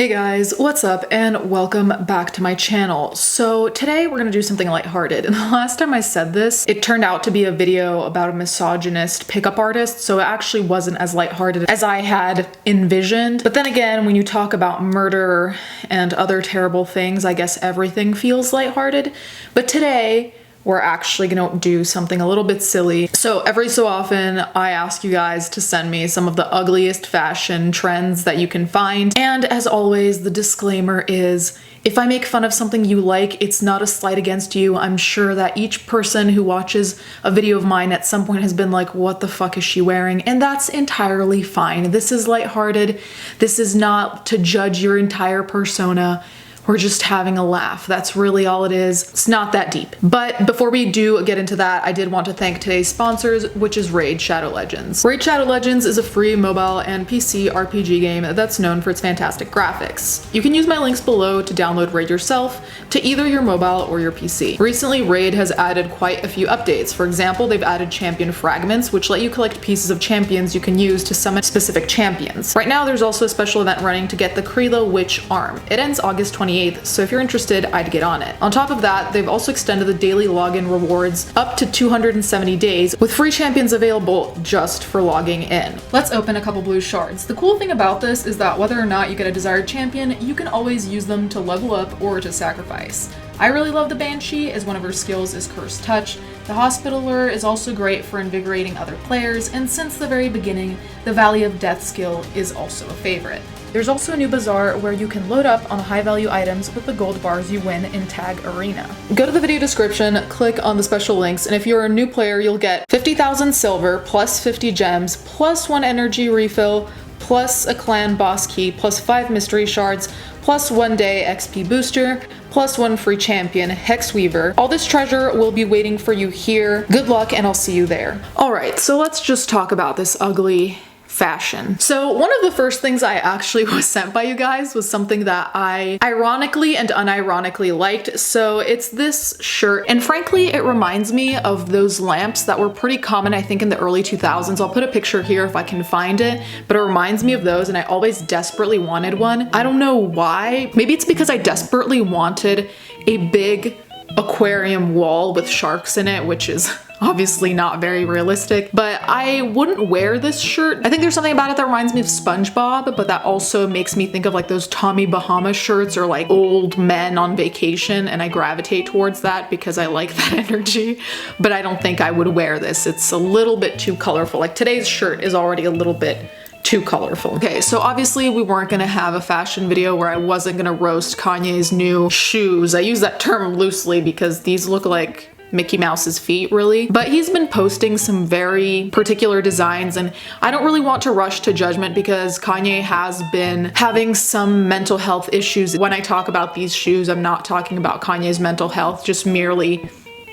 Hey guys, what's up and welcome back to my channel. So today we're gonna do something lighthearted. And the last time I said this, it turned out to be a video about a misogynist pickup artist, so it actually wasn't as lighthearted as I had envisioned. But then again, when you talk about murder and other terrible things, I guess everything feels lighthearted. But today, we're actually gonna do something a little bit silly. So every so often, I ask you guys to send me some of the ugliest fashion trends that you can find. And as always, the disclaimer is, if I make fun of something you like, it's not a slight against you. I'm sure that each person who watches a video of mine at some point has been like, what the fuck is she wearing? And that's entirely fine. This is lighthearted. This is not to judge your entire persona. We're just having a laugh. That's really all it is. It's not that deep. But before we do get into that, I did want to thank today's sponsors, which is Raid Shadow Legends. Raid Shadow Legends is a free mobile and PC RPG game that's known for its fantastic graphics. You can use my links below to download Raid yourself to either your mobile or your PC. Recently, Raid has added quite a few updates. For example, they've added champion fragments, which let you collect pieces of champions you can use to summon specific champions. Right now, there's also a special event running to get the Krila Witch arm. It ends August 28th. So if you're interested, I'd get on it. On top of that, they've also extended the daily login rewards up to 270 days with free champions available just for logging in. Let's open a couple blue shards. The cool thing about this is that whether or not you get a desired champion, you can always use them to level up or to sacrifice. I really love the Banshee, as one of her skills is Cursed Touch. The Hospitaller is also great for invigorating other players, and since the very beginning, the Valley of Death skill is also a favorite. There's also a new bazaar where you can load up on high value items with the gold bars you win in Tag Arena. Go to the video description, click on the special links, and if you're a new player, you'll get 50,000 silver plus 50 gems plus 1 energy refill plus a clan boss key plus 5 mystery shards plus 1 day XP booster plus 1 free champion, Hexweaver. All this treasure will be waiting for you here. Good luck and I'll see you there. Alright, so let's just talk about this ugly fashion. So one of the first things I actually was sent by you guys was something that I ironically and unironically liked. So it's this shirt, and frankly it reminds me of those lamps that were pretty common, I think, in the early 2000s. I'll put a picture here if I can find it, but it reminds me of those, and I always desperately wanted one. I don't know why. Maybe it's because I desperately wanted a big aquarium wall with sharks in it, which is obviously not very realistic, but I wouldn't wear this shirt. I think there's something about it that reminds me of SpongeBob, but that also makes me think of like those Tommy Bahama shirts or like old men on vacation, and I gravitate towards that because I like that energy, but I don't think I would wear this. It's a little bit too colorful. Like today's shirt is already a little bit too colorful. Okay, so obviously we weren't gonna have a fashion video where I wasn't gonna roast Kanye's new shoes. I use that term loosely because these look like Mickey Mouse's feet, really. But he's been posting some very particular designs, and I don't really want to rush to judgment because Kanye has been having some mental health issues. When I talk about these shoes, I'm not talking about Kanye's mental health, just merely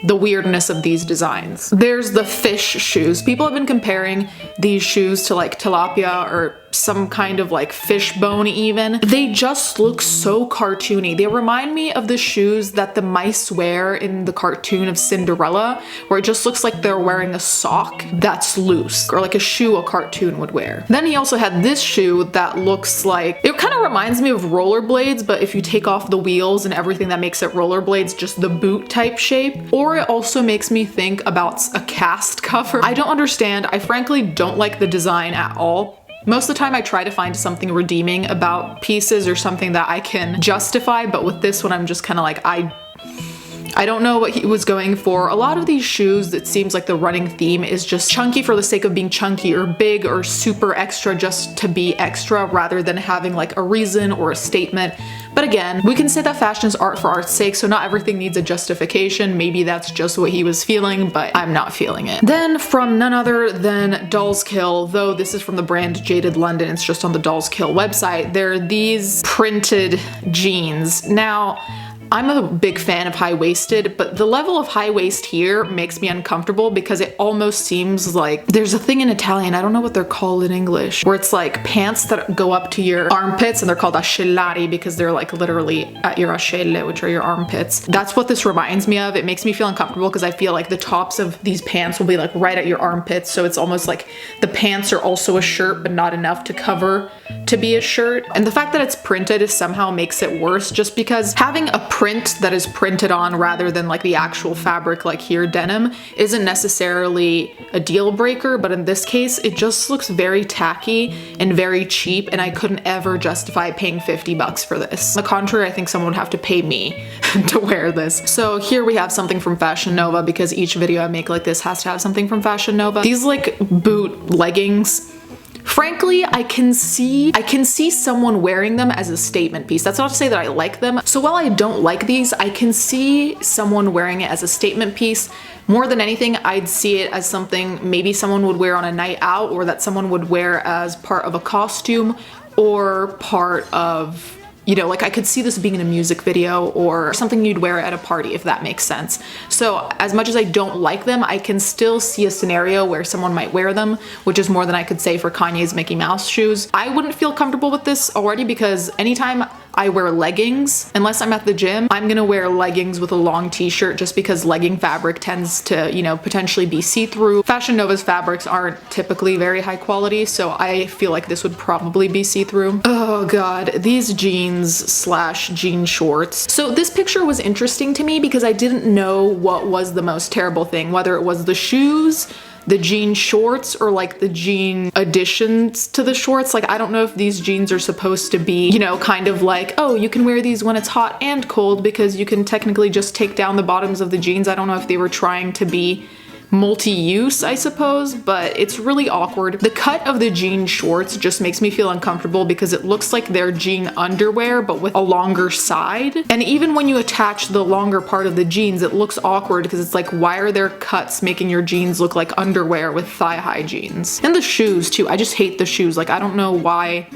the weirdness of these designs. There's the fish shoes. People have been comparing these shoes to like tilapia or some kind of like fish bone even. They just look so cartoony. They remind me of the shoes that the mice wear in the cartoon of Cinderella, where it just looks like they're wearing a sock that's loose, or like a shoe a cartoon would wear. Then he also had this shoe that looks like, it kind of reminds me of rollerblades, but if you take off the wheels and everything that makes it rollerblades, just the boot type shape. Or it also makes me think about a cast cover. I don't understand. I frankly don't like the design at all. Most of the time I try to find something redeeming about pieces or something that I can justify, but with this one I'm just kind of like, I don't know what he was going for. A lot of these shoes, it seems like the running theme is just chunky for the sake of being chunky, or big or super extra just to be extra, rather than having like a reason or a statement. But again, we can say that fashion is art for art's sake, so not everything needs a justification. Maybe that's just what he was feeling, but I'm not feeling it. Then from none other than Dolls Kill, though this is from the brand Jaded London, it's just on the Dolls Kill website, there are these printed jeans. Now, I'm a big fan of high-waisted, but the level of high waist here makes me uncomfortable because it almost seems like there's a thing in Italian, I don't know what they're called in English, where it's like pants that go up to your armpits, and they're called ascellari because they're like literally at your ascelle, which are your armpits. That's what this reminds me of. It makes me feel uncomfortable because I feel like the tops of these pants will be like right at your armpits, so it's almost like the pants are also a shirt but not enough to cover to be a shirt. And the fact that it's printed somehow makes it worse, just because having a print that is printed on rather than like the actual fabric, like here denim, isn't necessarily a deal breaker, but in this case it just looks very tacky and very cheap, and I couldn't ever justify paying 50 bucks for this. On the contrary, I think someone would have to pay me to wear this. So here we have something from Fashion Nova, because each video I make like this has to have something from Fashion Nova. These like boot leggings, frankly, I can see someone wearing them as a statement piece. That's not to say that I like them. So while I don't like these, I can see someone wearing it as a statement piece. More than anything, I'd see it as something maybe someone would wear on a night out, or that someone would wear as part of a costume, or part of, you know, like I could see this being in a music video or something you'd wear at a party, if that makes sense. So as much as I don't like them, I can still see a scenario where someone might wear them, which is more than I could say for Kanye's Mickey Mouse shoes. I wouldn't feel comfortable with this already, because anytime I wear leggings, unless I'm at the gym, I'm gonna wear leggings with a long t-shirt, just because legging fabric tends to, you know, potentially be see-through. Fashion Nova's fabrics aren't typically very high quality, so I feel like this would probably be see-through. Oh god, these jeans/jean shorts. So this picture was interesting to me because I didn't know what was the most terrible thing, whether it was the shoes, the jean shorts, or like the jean additions to the shorts. Like, I don't know if these jeans are supposed to be, you know, kind of like, oh, you can wear these when it's hot and cold because you can technically just take down the bottoms of the jeans. I don't know if they were trying to be multi-use, I suppose, but it's really awkward. The cut of the jean shorts just makes me feel uncomfortable because it looks like they're jean underwear but with a longer side. And even when you attach the longer part of the jeans, it looks awkward because it's like, why are there cuts making your jeans look like underwear with thigh-high jeans? And the shoes too, I just hate the shoes. Like, I don't know why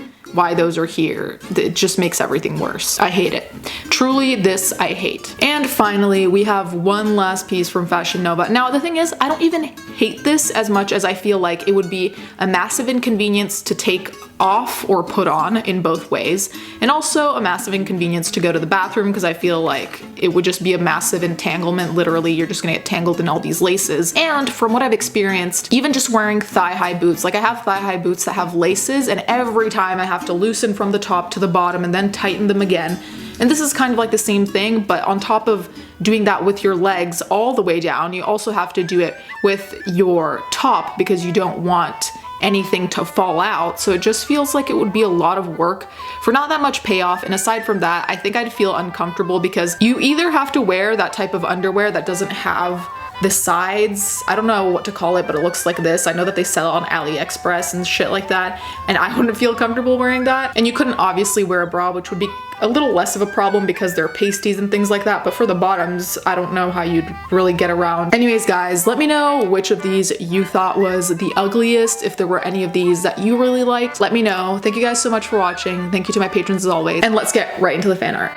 those are here. It just makes everything worse. I hate it. Truly, this I hate. And finally, we have one last piece from Fashion Nova. Now, the thing is, I don't even hate this as much as I feel like it would be a massive inconvenience to take off or put on in both ways, and also a massive inconvenience to go to the bathroom, because I feel like it would just be a massive entanglement. Literally, you're just gonna get tangled in all these laces. And from what I've experienced, even just wearing thigh-high boots, like I have thigh-high boots that have laces, and every time I have to loosen from the top to the bottom and then tighten them again. And this is kind of like the same thing, but on top of doing that with your legs all the way down, you also have to do it with your top, because you don't want anything to fall out. So it just feels like it would be a lot of work for not that much payoff. And aside from that, I think I'd feel uncomfortable because you either have to wear that type of underwear that doesn't have the sides, I don't know what to call it, but it looks like this. I know that they sell it on AliExpress and shit like that, and I wouldn't feel comfortable wearing that. And you couldn't obviously wear a bra, which would be a little less of a problem because they're pasties and things like that, but for the bottoms, I don't know how you'd really get around. Anyways, guys, let me know which of these you thought was the ugliest. If there were any of these that you really liked, let me know. Thank you guys so much for watching. Thank you to my patrons as always, and let's get right into the fan art.